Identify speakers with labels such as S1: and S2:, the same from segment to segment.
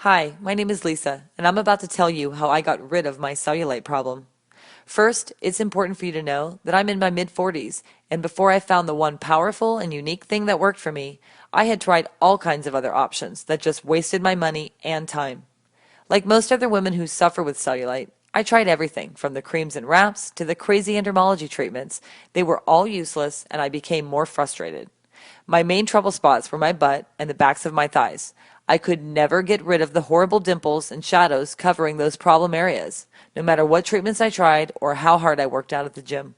S1: Hi, my name is Lisa, and I'm about to tell you how I got rid of my cellulite problem. First, it's important for you to know that I'm in my mid-40s, and before I found the one powerful and unique thing that worked for me, I had tried all kinds of other options that just wasted my money and time. Like most other women who suffer with cellulite, I tried everything from the creams and wraps to the crazy endermology treatments. They were all useless, and I became more frustrated. My main trouble spots were my butt and the backs of my thighs. I could never get rid of the horrible dimples and shadows covering those problem areas, no matter what treatments I tried or how hard I worked out at the gym.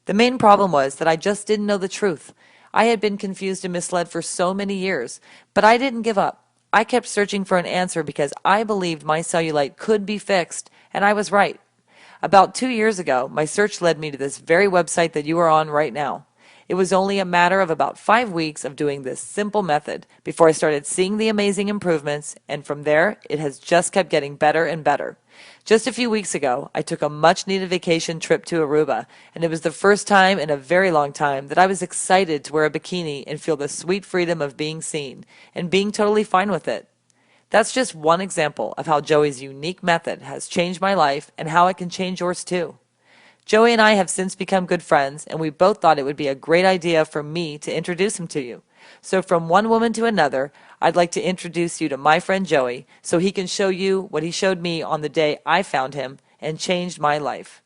S1: The main problem was that I just didn't know the truth. I had been confused and misled for so many years, but I didn't give up. I kept searching for an answer because I believed my cellulite could be fixed, and I was right. About 2 years ago, my search led me to this very website that you are on right now. It was only a matter of about 5 weeks of doing this simple method before I started seeing the amazing improvements, and from there, it has just kept getting better and better. Just a few weeks ago, I took a much-needed vacation trip to Aruba, and it was the first time in a very long time that I was excited to wear a bikini and feel the sweet freedom of being seen, and being totally fine with it. That's just one example of how Joey's unique method has changed my life and how it can change yours too. Joey and I have since become good friends, and we both thought it would be a great idea for me to introduce him to you. So from one woman to another, I'd like to introduce you to my friend Joey so he can show you what he showed me on the day I found him and changed my life.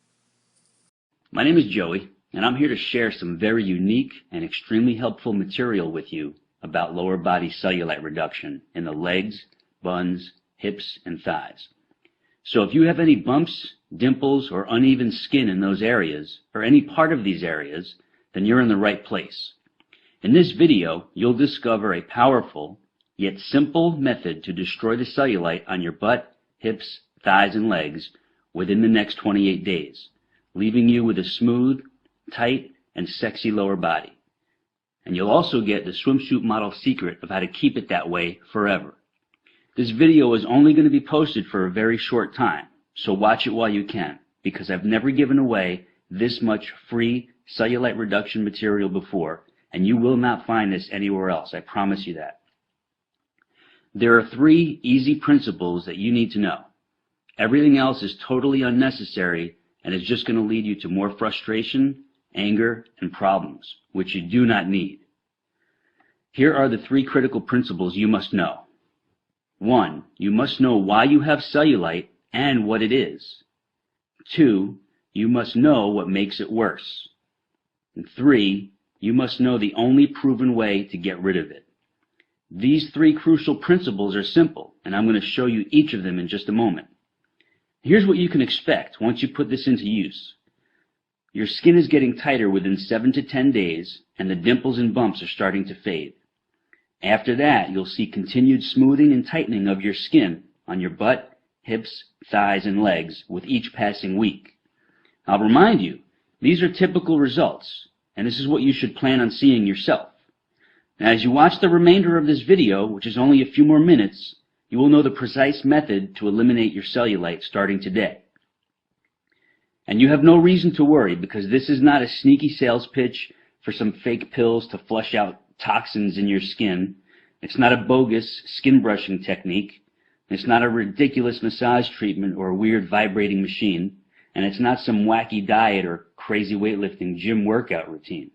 S2: My name is Joey, and I'm here to share some very unique and extremely helpful material with you about lower body cellulite reduction in the legs, buns, hips, and thighs. So if you have any bumps, dimples, or uneven skin in those areas, or any part of these areas, then you're in the right place. In this video, you'll discover a powerful, yet simple method to destroy the cellulite on your butt, hips, thighs, and legs within the next 28 days, leaving you with a smooth, tight, and sexy lower body. And you'll also get the swimsuit model secret of how to keep it that way forever. This video is only going to be posted for a very short time, so watch it while you can, because I've never given away this much free cellulite reduction material before, and you will not find this anywhere else, I promise you that. There are 3 easy principles that you need to know. Everything else is totally unnecessary and is just going to lead you to more frustration, anger, and problems, which you do not need. Here are the 3 critical principles you must know. 1. You must know why you have cellulite and what it is. 2. You must know what makes it worse. And 3. You must know the only proven way to get rid of it. These 3 crucial principles are simple, and I'm going to show you each of them in just a moment. Here's what you can expect once you put this into use. Your skin is getting tighter within 7 to 10 days, and the dimples and bumps are starting to fade. After that, you'll see continued smoothing and tightening of your skin on your butt, hips, thighs, and legs with each passing week. I'll remind you, these are typical results, and this is what you should plan on seeing yourself. Now, as you watch the remainder of this video, which is only a few more minutes, you will know the precise method to eliminate your cellulite starting today. And you have no reason to worry, because this is not a sneaky sales pitch for some fake pills to flush out toxins in your skin. It's not a bogus skin brushing technique. It's not a ridiculous massage treatment or a weird vibrating machine. And it's not some wacky diet or crazy weightlifting gym workout routine.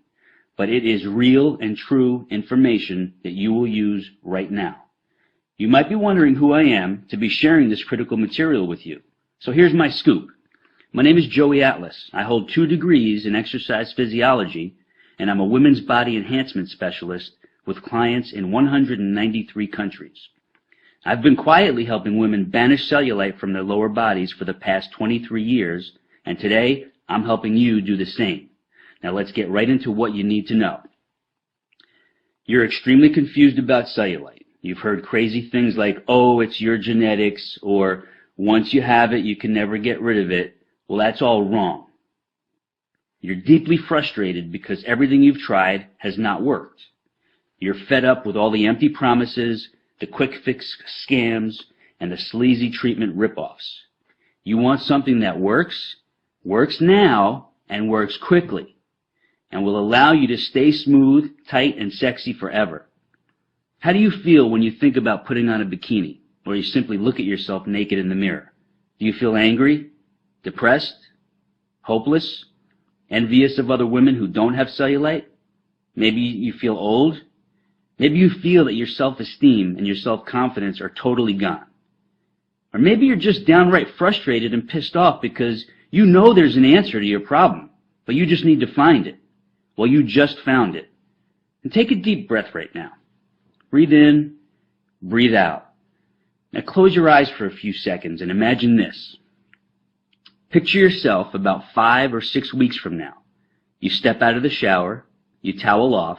S2: But it is real and true information that you will use right now. You might be wondering who I am to be sharing this critical material with you. So here's my scoop. My name is Joey Atlas. I hold 2 degrees in exercise physiology, and I'm a women's body enhancement specialist with clients in 193 countries. I've been quietly helping women banish cellulite from their lower bodies for the past 23 years, and today I'm helping you do the same. Now let's get right into what you need to know. You're extremely confused about cellulite. You've heard crazy things like, oh, it's your genetics, or once you have it, you can never get rid of it. Well, that's all wrong. You're deeply frustrated because everything you've tried has not worked. You're fed up with all the empty promises, the quick fix scams, and the sleazy treatment ripoffs. You want something that works now, and works quickly, and will allow you to stay smooth, tight, and sexy forever. How do you feel when you think about putting on a bikini? or you simply look at yourself naked in the mirror? Do you feel angry, depressed, hopeless, envious of other women who don't have cellulite? Maybe you feel old. Maybe you feel that your self-esteem and your self-confidence are totally gone. Or maybe you're just downright frustrated and pissed off because you know there's an answer to your problem, but you just need to find it. Well, you just found it. And take a deep breath right now. Breathe in, breathe out. Now close your eyes for a few seconds and imagine this. Picture yourself about 5 or 6 weeks from now. You step out of the shower, you towel off,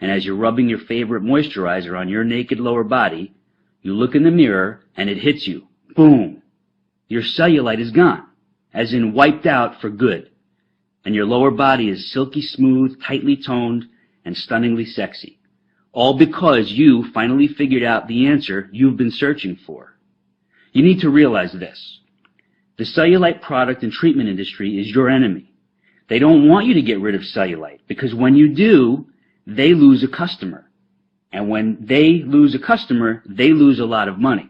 S2: and as you're rubbing your favorite moisturizer on your naked lower body, you look in the mirror and it hits you. Boom! Your cellulite is gone, as in wiped out for good. And your lower body is silky smooth, tightly toned, and stunningly sexy. All because you finally figured out the answer you've been searching for. You need to realize this. The cellulite product and treatment industry is your enemy. They don't want you to get rid of cellulite because when you do, they lose a customer. And when they lose a customer, they lose a lot of money.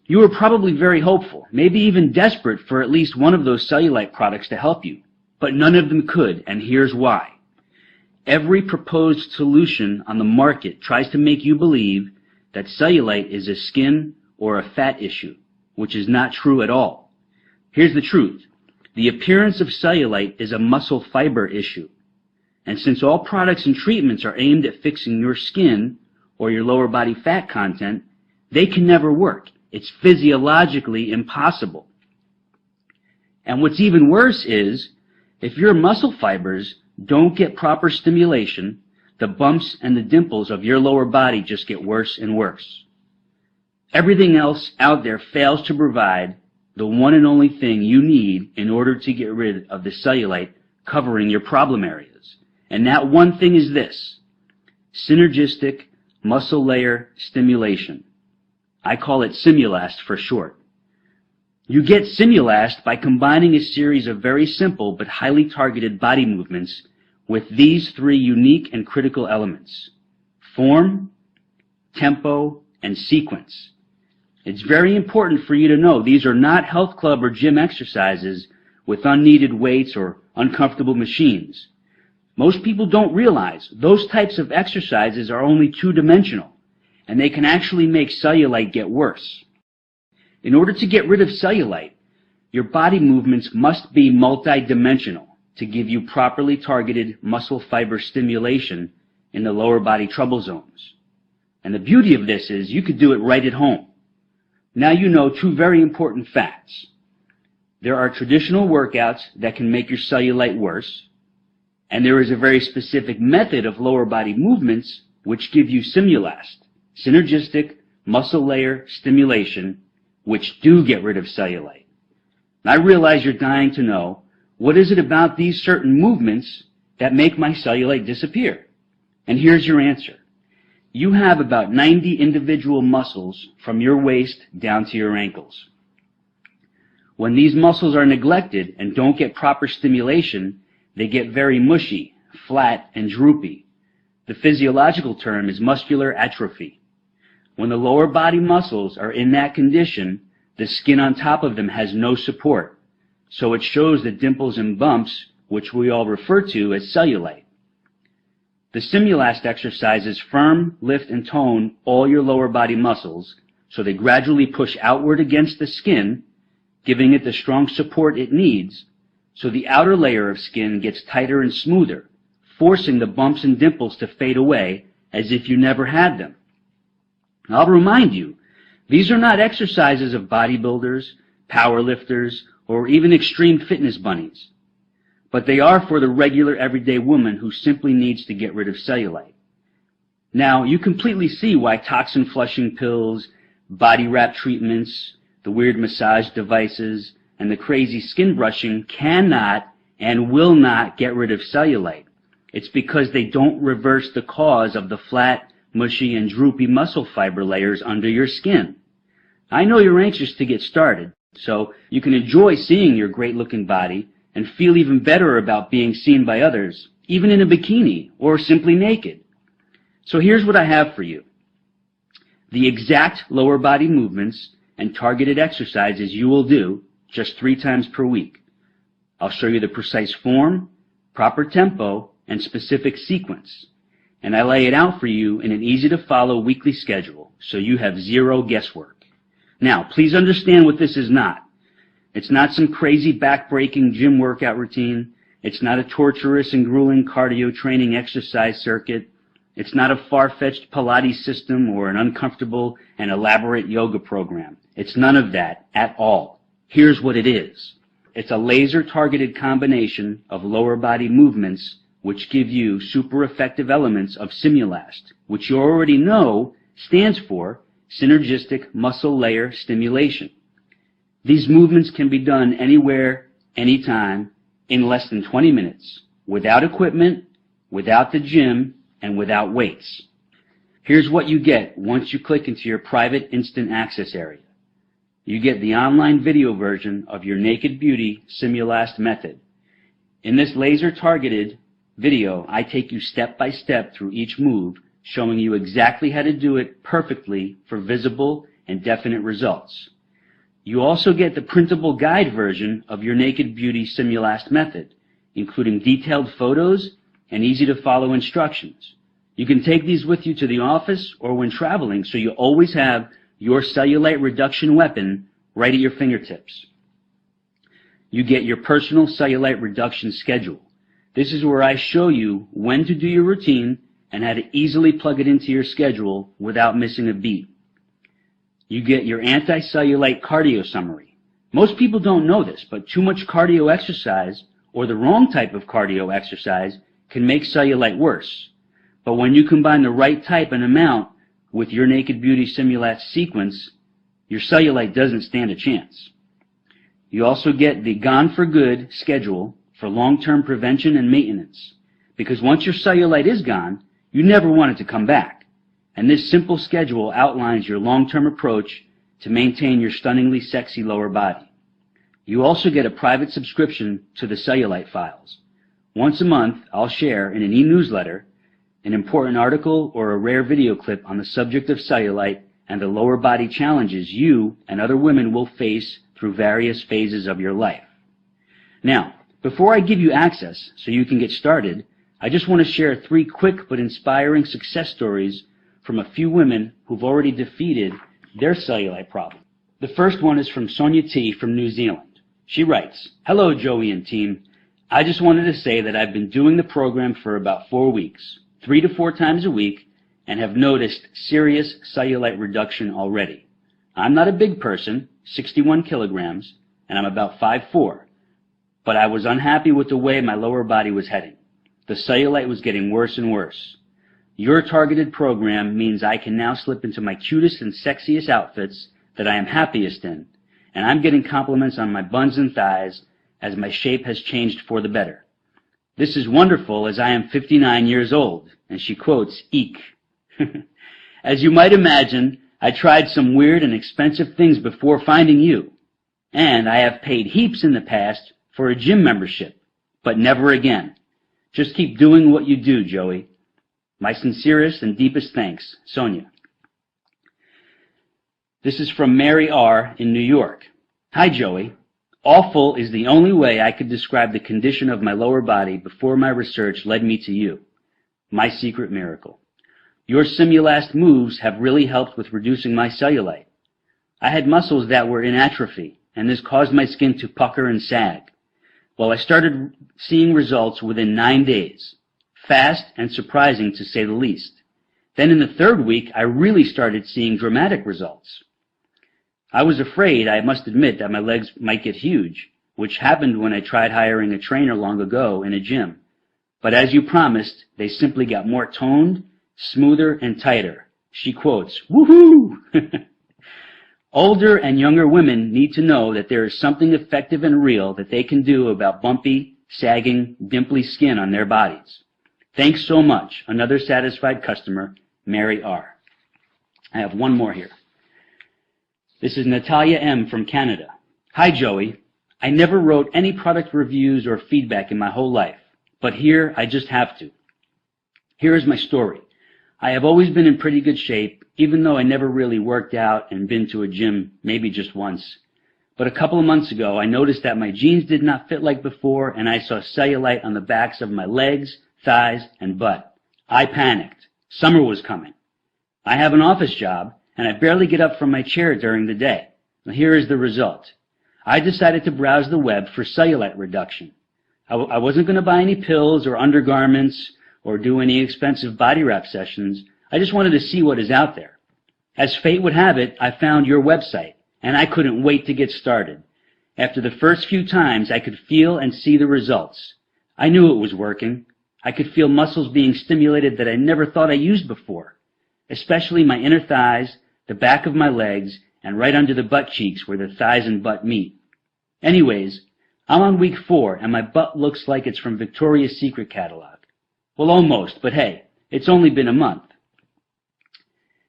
S2: You were probably very hopeful, maybe even desperate for at least one of those cellulite products to help you, but none of them could, and here's why. Every proposed solution on the market tries to make you believe that cellulite is a skin or a fat issue, which is not true at all. Here's the truth. The appearance of cellulite is a muscle fiber issue. And since all products and treatments are aimed at fixing your skin or your lower body fat content, they can never work. It's physiologically impossible. And what's even worse is, if your muscle fibers don't get proper stimulation, the bumps and the dimples of your lower body just get worse and worse. Everything else out there fails to provide the one and only thing you need in order to get rid of the cellulite covering your problem areas. And that one thing is this: synergistic muscle layer stimulation. I call it Simulast for short. You get Simulast by combining a series of very simple but highly targeted body movements with these 3 unique and critical elements: form, tempo, and sequence. It's very important for you to know these are not health club or gym exercises with unneeded weights or uncomfortable machines. Most people don't realize those types of exercises are only 2-dimensional, and they can actually make cellulite get worse. In order to get rid of cellulite, your body movements must be multidimensional to give you properly targeted muscle fiber stimulation in the lower body trouble zones. And the beauty of this is you could do it right at home. Now you know 2 very important facts. There are traditional workouts that can make your cellulite worse, and there is a very specific method of lower body movements which give you Simulast, synergistic muscle layer stimulation, which do get rid of cellulite. And I realize you're dying to know, what is it about these certain movements that make my cellulite disappear? And here's your answer. You have about 90 individual muscles from your waist down to your ankles. When these muscles are neglected and don't get proper stimulation, they get very mushy, flat, and droopy. The physiological term is muscular atrophy. When the lower body muscles are in that condition, the skin on top of them has no support, so it shows the dimples and bumps, which we all refer to as cellulite. The Simulast exercises firm, lift, and tone all your lower body muscles, so they gradually push outward against the skin, giving it the strong support it needs, so the outer layer of skin gets tighter and smoother, forcing the bumps and dimples to fade away as if you never had them. I'll remind you, these are not exercises of bodybuilders, powerlifters, or even extreme fitness bunnies, but they are for the regular everyday woman who simply needs to get rid of cellulite. Now, you completely see why toxin flushing pills, body wrap treatments, the weird massage devices, and the crazy skin brushing cannot and will not get rid of cellulite. It's because they don't reverse the cause of the flat, mushy, and droopy muscle fiber layers under your skin. I know you're anxious to get started, so you can enjoy seeing your great-looking body and feel even better about being seen by others, even in a bikini or simply naked. So here's what I have for you. the exact lower body movements and targeted exercises you will do just 3 times per week. I'll show you the precise form, proper tempo, and specific sequence. And I lay it out for you in an easy-to-follow weekly schedule, so you have zero guesswork. Now, please understand what this is not. It's not some crazy back-breaking gym workout routine. It's not a torturous and grueling cardio training exercise circuit. It's not a far-fetched Pilates system or an uncomfortable and elaborate yoga program. It's none of that at all. Here's what it is. It's a laser-targeted combination of lower body movements which give you super effective elements of Simulast, which you already know stands for Synergistic Muscle Layer Stimulation. These movements can be done anywhere, anytime, in less than 20 minutes, without equipment, without the gym, and without weights. Here's what you get once you click into your private instant access area. You get the online video version of your Naked Beauty Simulast method. In this laser-targeted video, I take you step by step through each move, showing you exactly how to do it perfectly for visible and definite results. You also get the printable guide version of your Naked Beauty Simulast method, including detailed photos and easy-to-follow instructions. You can take these with you to the office or when traveling, so you always have your cellulite reduction weapon right at your fingertips. You get your personal cellulite reduction schedule. This is where I show you when to do your routine and how to easily plug it into your schedule without missing a beat. You get your anti-cellulite cardio summary. Most people don't know this, but too much cardio exercise or the wrong type of cardio exercise can make cellulite worse. But when you combine the right type and amount with your Naked Beauty Simulast sequence, your cellulite doesn't stand a chance. You also get the Gone for Good schedule for long-term prevention and maintenance, because once your cellulite is gone, you never want it to come back. And this simple schedule outlines your long-term approach to maintain your stunningly sexy lower body. You also get a private subscription to the Cellulite files. Once a month, I'll share in an e-newsletter an important article or a rare video clip on the subject of cellulite and the lower body challenges you and other women will face through various phases of your life. Now, before I give you access so you can get started, I just want to share 3 quick but inspiring success stories from a few women who've already defeated their cellulite problem. The first one is from Sonia T. from New Zealand. She writes, "Hello, Joey and team. I just wanted to say that I've been doing the program for about 4 weeks. 3 to 4 times a week, and have noticed serious cellulite reduction already. I'm not a big person, 61 kilograms, and I'm about 5'4", but I was unhappy with the way my lower body was heading. The cellulite was getting worse and worse. Your targeted program means I can now slip into my cutest and sexiest outfits that I am happiest in, and I'm getting compliments on my buns and thighs as my shape has changed for the better. This is wonderful as I am 59 years old," and she quotes, "Eek." As you might imagine, I tried some weird and expensive things before finding you, and I have paid heaps in the past for a gym membership, but never again. Just keep doing what you do, Joey. My sincerest and deepest thanks, Sonia. This is from Mary R. in New York. "Hi, Joey. Awful is the only way I could describe the condition of my lower body before my research led me to you. My secret miracle. Your Simulast moves have really helped with reducing my cellulite. I had muscles that were in atrophy, and this caused my skin to pucker and sag. Well, I started seeing results within 9 days. Fast and surprising, to say the least. Then in the 3rd week, I really started seeing dramatic results. I was afraid, I must admit, that my legs might get huge, which happened when I tried hiring a trainer long ago in a gym. But as you promised, they simply got more toned, smoother, and tighter." She quotes, "Woohoo!" Older and younger women need to know that there is something effective and real that they can do about bumpy, sagging, dimply skin on their bodies. Thanks so much. Another satisfied customer, Mary R. I have one more here. This is Natalia M. from Canada. "Hi, Joey. I never wrote any product reviews or feedback in my whole life, but here I just have to. Here is my story. I have always been in pretty good shape, even though I never really worked out and been to a gym maybe just once. But a couple of months ago, I noticed that my jeans did not fit like before, and I saw cellulite on the backs of my legs, thighs, and butt. I panicked. Summer was coming. I have an office job, and I barely get up from my chair during the day. Now, here is the result. I decided to browse the web for cellulite reduction. I wasn't going to buy any pills or undergarments or do any expensive body wrap sessions. I just wanted to see what is out there. As fate would have it, I found your website, and I couldn't wait to get started. After the first few times, I could feel and see the results. I knew it was working. I could feel muscles being stimulated that I never thought I used before, especially my inner thighs, the back of my legs, and right under the butt cheeks where the thighs and butt meet. Anyways, I'm on week 4, and my butt looks like it's from Victoria's Secret catalog. Well, almost, but hey, it's only been a month.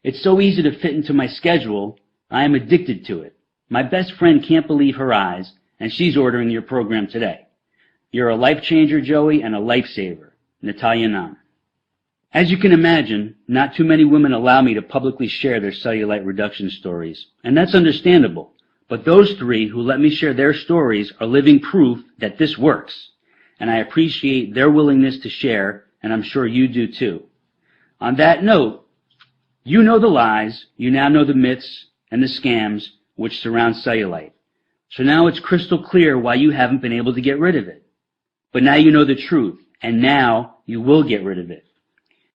S2: It's so easy to fit into my schedule, I am addicted to it. My best friend can't believe her eyes, and she's ordering your program today. You're a life changer, Joey, and a lifesaver. Natalia Nam. As you can imagine, not too many women allow me to publicly share their cellulite reduction stories, and that's understandable. But those 3 who let me share their stories are living proof that this works, and I appreciate their willingness to share, and I'm sure you do too. On that note, you know the lies, you now know the myths and the scams which surround cellulite. So now it's crystal clear why you haven't been able to get rid of it. But now you know the truth, and now you will get rid of it.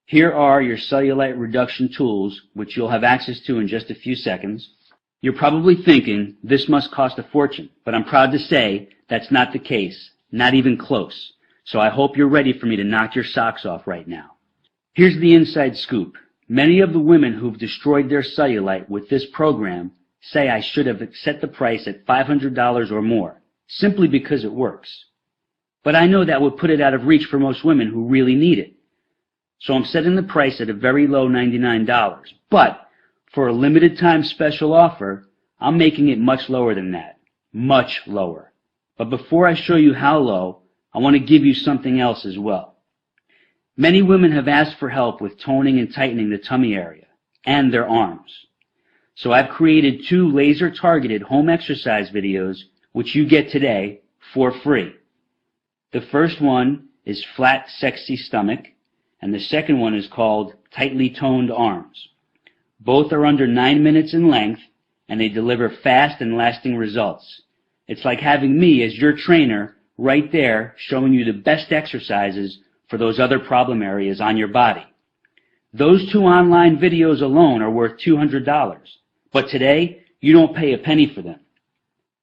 S2: Here are your cellulite reduction tools, which you'll have access to in just a few seconds. You're probably thinking, this must cost a fortune, but I'm proud to say that's not the case, not even close. So I hope you're ready for me to knock your socks off right now. Here's the inside scoop. Many of the women who've destroyed their cellulite with this program say I should have set the price at $500 or more, simply because it works. But I know that would put it out of reach for most women who really need it. So I'm setting the price at a very low $99. But for a limited time special offer, I'm making it much lower than that. Much lower. But before I show you how low, I want to give you something else as well. Many women have asked for help with toning and tightening the tummy area and their arms. So I've created 2 laser-targeted home exercise videos which you get today for free. The first one is Flat, Sexy Stomach, and the second one is called Tightly Toned Arms. Both are under 9 minutes in length, and they deliver fast and lasting results. It's like having me as your trainer right there showing you the best exercises for those other problem areas on your body. Those 2 online videos alone are worth $200, but today you don't pay a penny for them.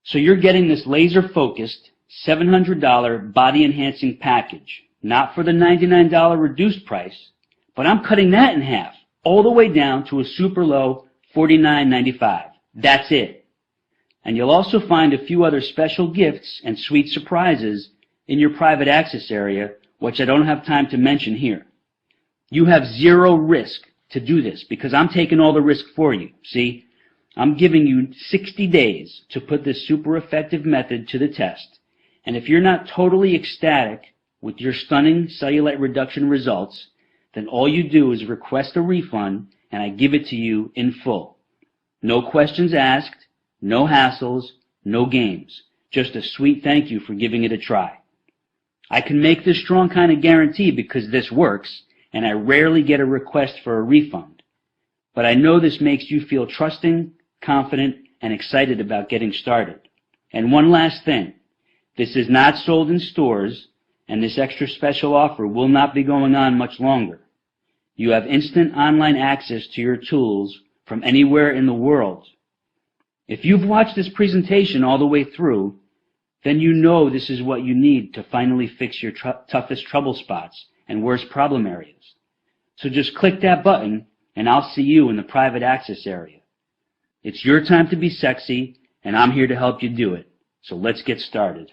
S2: So you're getting this laser-focused $700 body-enhancing package, not for the $99 reduced price, but I'm cutting that in half, all the way down to a super low $49.95. That's it. And you'll also find a few other special gifts and sweet surprises in your private access area, which I don't have time to mention here. You have 0 risk to do this because I'm taking all the risk for you. See, I'm giving you 60 days to put this super effective method to the test. And if you're not totally ecstatic with your stunning cellulite reduction results, then all you do is request a refund and I give it to you in full. No questions asked, no hassles, no games. Just a sweet thank you for giving it a try. I can make this strong kind of guarantee because this works, and I rarely get a request for a refund. But I know this makes you feel trusting, confident, and excited about getting started. And one last thing. This is not sold in stores, and this extra special offer will not be going on much longer. You have instant online access to your tools from anywhere in the world. If you've watched this presentation all the way through, then you know this is what you need to finally fix your toughest trouble spots and worst problem areas. So just click that button and I'll see you in the private access area. It's your time to be sexy and I'm here to help you do it. So let's get started.